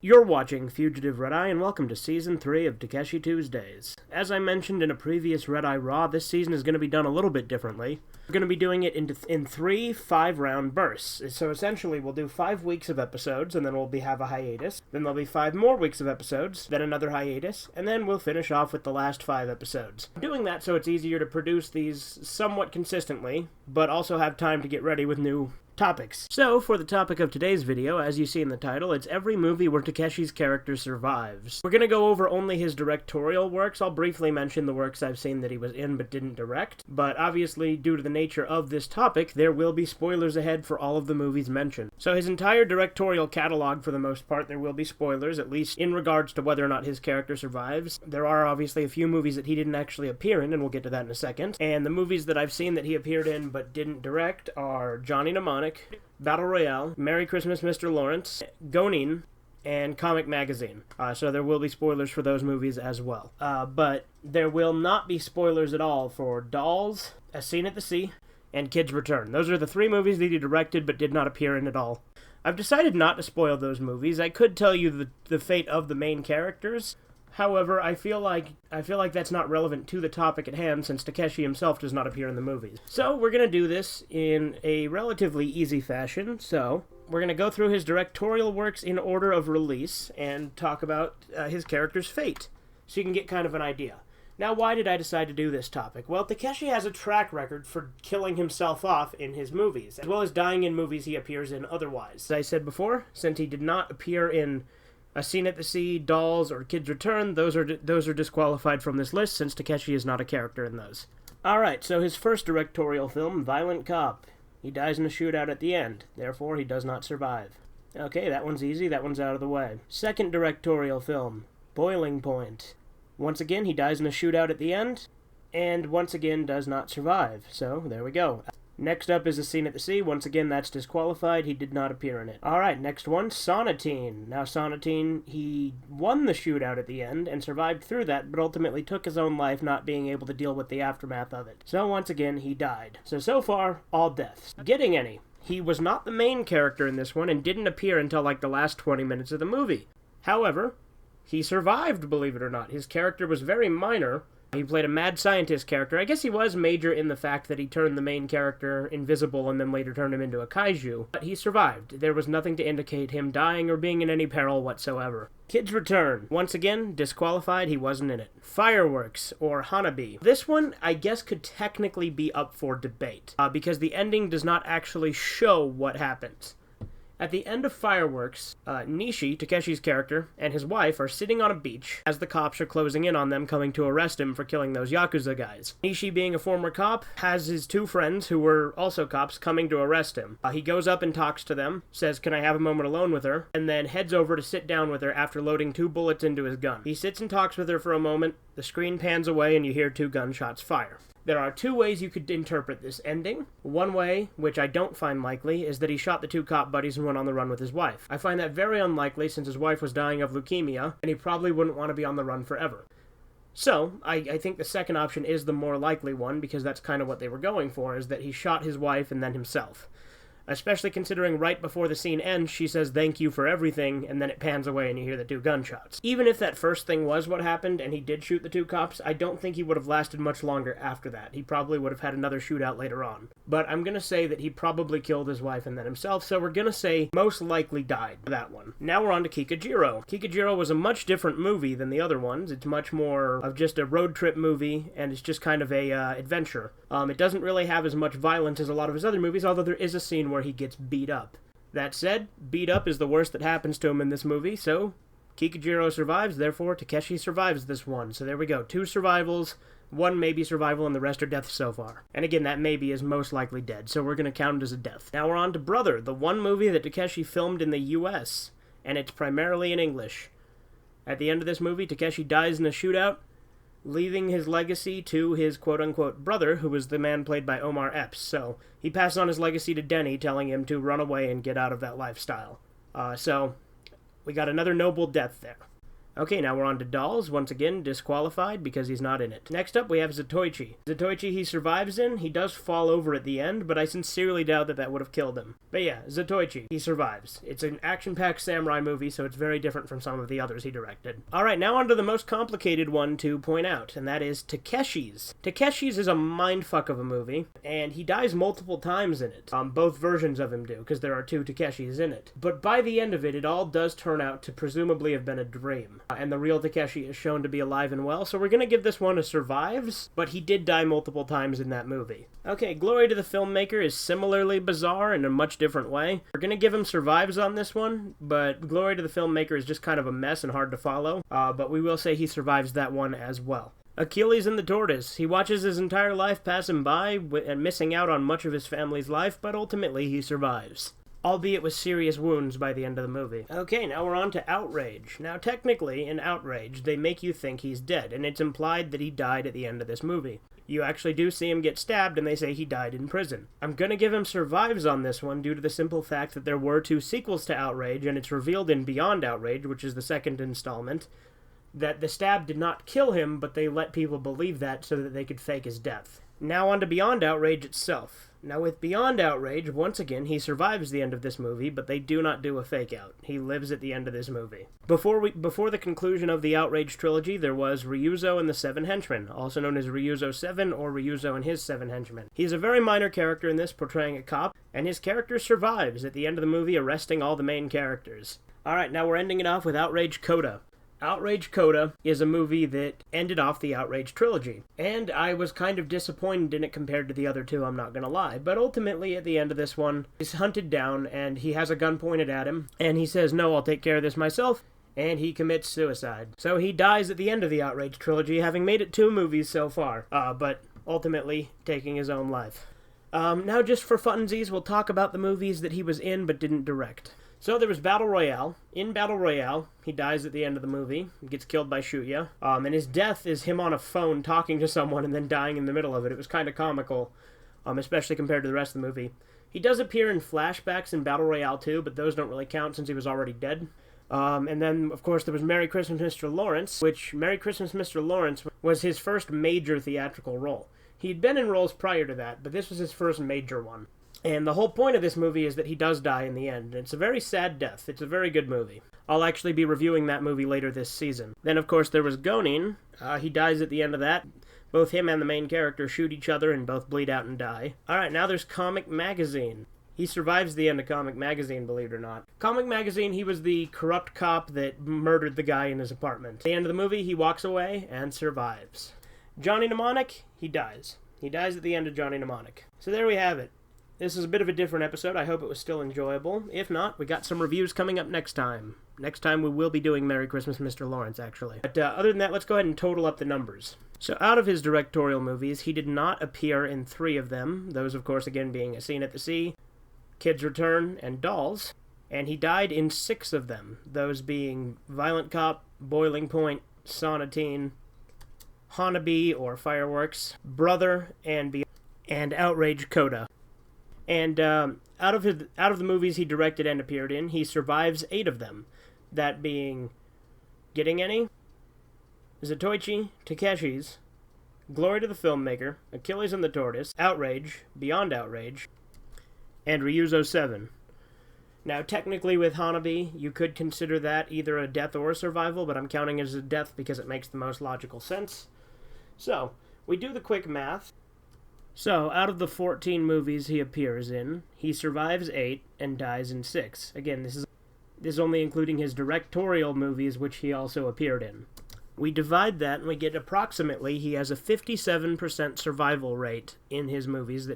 You're watching Fugitive Red-Eye, and welcome to Season 3 of Takeshi Tuesdays. As I mentioned in a previous Red-Eye Raw, this season is going to be done a little bit differently. We're going to be doing it in three 5-round bursts. So essentially, we'll do 5 weeks of episodes, and then we'll have a hiatus. Then there'll be 5 more weeks of episodes, then another hiatus, and then we'll finish off with the last 5 episodes. I'm doing that so it's easier to produce these somewhat consistently, but also have time to get ready with new topics. So, for the topic of today's video, as you see in the title, it's every movie where Takeshi's character survives. We're gonna go over only his directorial works. I'll briefly mention the works I've seen that he was in but didn't direct, but obviously, due to the nature of this topic, there will be spoilers ahead for all of the movies mentioned. So his entire directorial catalog, for the most part, there will be spoilers, at least in regards to whether or not his character survives. There are obviously a few movies that he didn't actually appear in, and we'll get to that in a second. And the movies that I've seen that he appeared in but didn't direct are Johnny Mnemonic, Battle Royale, Merry Christmas, Mr. Lawrence, Gonin, and Comic Magazine. So there will be spoilers for those movies as well. But there will not be spoilers at all for Dolls, A Scene at the Sea, and Kids Return. Those are the 3 movies that he directed but did not appear in at all. I've decided not to spoil those movies. I could tell you the fate of the main characters. However, I feel like that's not relevant to the topic at hand since Takeshi himself does not appear in the movies. So we're going to do this in a relatively easy fashion. So we're going to go through his directorial works in order of release and talk about his character's fate, so you can get kind of an idea. Now, why did I decide to do this topic? Well, Takeshi has a track record for killing himself off in his movies, as well as dying in movies he appears in otherwise. As I said before, since he did not appear in A Scene at the Sea, Dolls, or Kids Return, those are disqualified from this list since Takeshi is not a character in those. Alright, so his first directorial film, Violent Cop. He dies in a shootout at the end, therefore he does not survive. Okay, that one's easy, that one's out of the way. Second directorial film, Boiling Point. Once again, he dies in a shootout at the end, and once again does not survive. So, there we go. Next up is A Scene at the Sea. Once again, that's disqualified. He did not appear in it. Alright, next one, Sonatine. Now, Sonatine, he won the shootout at the end and survived through that, but ultimately took his own life, not being able to deal with the aftermath of it. So, once again, he died. So far, all deaths. Getting any. He was not the main character in this one and didn't appear until like the last 20 minutes of the movie. However, he survived, believe it or not. His character was very minor. He played a mad scientist character. I guess he was major in the fact that he turned the main character invisible and then later turned him into a kaiju. But he survived. There was nothing to indicate him dying or being in any peril whatsoever. Kids Return. Once again, disqualified. He wasn't in it. Fireworks, or hana-bi. This one, I guess, could technically be up for debate, because the ending does not actually show what happens. At the end of Fireworks, Nishi, Takeshi's character, and his wife are sitting on a beach as the cops are closing in on them, coming to arrest him for killing those Yakuza guys. Nishi, being a former cop, has his 2 friends, who were also cops, coming to arrest him. He goes up and talks to them, says, "Can I have a moment alone with her?" and then heads over to sit down with her after loading 2 bullets into his gun. He sits and talks with her for a moment, the screen pans away, and you hear 2 gunshots fire. There are 2 ways you could interpret this ending. One way, which I don't find likely, is that he shot the 2 cop buddies and went on the run with his wife. I find that very unlikely since his wife was dying of leukemia, and he probably wouldn't want to be on the run forever. So, I think the second option is the more likely one, because that's kind of what they were going for, is that he shot his wife and then himself. Especially considering right before the scene ends, she says thank you for everything, and then it pans away and you hear the 2 gunshots. Even if that first thing was what happened, and he did shoot the 2 cops, I don't think he would have lasted much longer after that. He probably would have had another shootout later on. But I'm gonna say that he probably killed his wife and then himself, so we're gonna say most likely died for that one. Now we're on to Kikujiro. Kikujiro was a much different movie than the other ones. It's much more of just a road trip movie, and it's just kind of a adventure. It doesn't really have as much violence as a lot of his other movies, although there is a scene where he gets beat up. That said, beat up is the worst that happens to him in this movie, so Kikujiro survives, therefore Takeshi survives this one. So there we go, 2 survivals, 1 maybe survival, and the rest are deaths so far. And again, that maybe is most likely dead, so we're going to count it as a death. Now we're on to Brother, the one movie that Takeshi filmed in the US, and it's primarily in English. At the end of this movie, Takeshi dies in a shootout, leaving his legacy to his quote-unquote brother, who was the man played by Omar Epps. So he passes on his legacy to Denny, telling him to run away and get out of that lifestyle. So we got another noble death there. Okay, now we're on to Dolls, once again disqualified because he's not in it. Next up, we have Zatoichi. Zatoichi he survives in, he does fall over at the end, but I sincerely doubt that that would have killed him. But yeah, Zatoichi, he survives. It's an action-packed samurai movie, so it's very different from some of the others he directed. Alright, now on to the most complicated one to point out, and that is Takeshi's. Takeshi's is a mindfuck of a movie, and he dies multiple times in it. Both versions of him do, because there are two Takeshis in it. But by the end of it, it all does turn out to presumably have been a dream. And the real Takeshi is shown to be alive and well, so we're gonna give this one a survives, but he did die multiple times in that movie. Okay, Glory to the Filmmaker is similarly bizarre in a much different way. We're gonna give him survives on this one, but Glory to the Filmmaker is just kind of a mess and hard to follow, but we will say he survives that one as well. Achilles and the Tortoise. He watches his entire life pass him by and missing out on much of his family's life, but ultimately he survives. Albeit with serious wounds by the end of the movie. Okay, now we're on to Outrage. Now, technically, in Outrage, they make you think he's dead, and it's implied that he died at the end of this movie. You actually do see him get stabbed, and they say he died in prison. I'm gonna give him survives on this one due to the simple fact that there were two sequels to Outrage, and it's revealed in Beyond Outrage, which is the second installment, that the stab did not kill him, but they let people believe that so that they could fake his death. Now on to Beyond Outrage itself. Now with Beyond Outrage, once again, he survives the end of this movie, but they do not do a fake out. He lives at the end of this movie. Before the conclusion of the Outrage trilogy, there was Ryuzo and the Seven Henchmen, also known as Ryuzo 7 or Ryuzo and his Seven Henchmen. He's a very minor character in this, portraying a cop, and his character survives at the end of the movie, arresting all the main characters. Alright, now we're ending it off with Outrage Coda. Outrage Coda is a movie that ended off the Outrage trilogy, and I was kind of disappointed in it compared to the other two, I'm not gonna lie, but ultimately at the end of this one, he's hunted down and he has a gun pointed at him, and he says, no, I'll take care of this myself, and he commits suicide. So he dies at the end of the Outrage trilogy, having made it 2 movies so far, but ultimately taking his own life. Now just for funsies, we'll talk about the movies that he was in but didn't direct. So there was Battle Royale. In Battle Royale, he dies at the end of the movie, gets killed by Shuya, and his death is him on a phone talking to someone and then dying in the middle of it. It was kind of comical, especially compared to the rest of the movie. He does appear in flashbacks in Battle Royale 2, but those don't really count since he was already dead. And then, of course, there was Merry Christmas, Mr. Lawrence, which Merry Christmas, Mr. Lawrence was his first major theatrical role. He'd been in roles prior to that, but this was his first major one. And the whole point of this movie is that he does die in the end. It's a very sad death. It's a very good movie. I'll actually be reviewing that movie later this season. Then, of course, there was Gonin. He dies at the end of that. Both him and the main character shoot each other and both bleed out and die. Alright, now there's Comic Magazine. He survives the end of Comic Magazine, believe it or not. Comic Magazine, he was the corrupt cop that murdered the guy in his apartment. At the end of the movie, he walks away and survives. Johnny Mnemonic, he dies. He dies at the end of Johnny Mnemonic. So there we have it. This is a bit of a different episode. I hope it was still enjoyable. If not, we got some reviews coming up next time. Next time we will be doing Merry Christmas, Mr. Lawrence, actually. But other than that, let's go ahead and total up the numbers. So out of his directorial movies, he did not appear in 3 of them. Those, of course, again being A Scene at the Sea, Kids Return, and Dolls. And he died in 6 of them. Those being Violent Cop, Boiling Point, Sonatine, Hana-bi or Fireworks, Brother, and Outrage Coda. And out of the movies he directed and appeared in, he survives 8 of them. That being Getting Any, Zatoichi, Takeshi's, Glory to the Filmmaker, Achilles and the Tortoise, Outrage, Beyond Outrage, and Ryuzo 7. Now, technically with hana-bi, you could consider that either a death or a survival, but I'm counting it as a death because it makes the most logical sense. So, we do the quick math. So, out of the 14 movies he appears in, he survives 8 and dies in 6. Again, this is only including his directorial movies, which he also appeared in. We divide that and we get approximately, he has a 57% survival rate in his movies.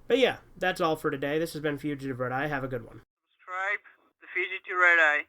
But yeah, that's all for today. This has been Fugitive Red Eye. Have a good one. Subscribe to Fugitive Red Eye.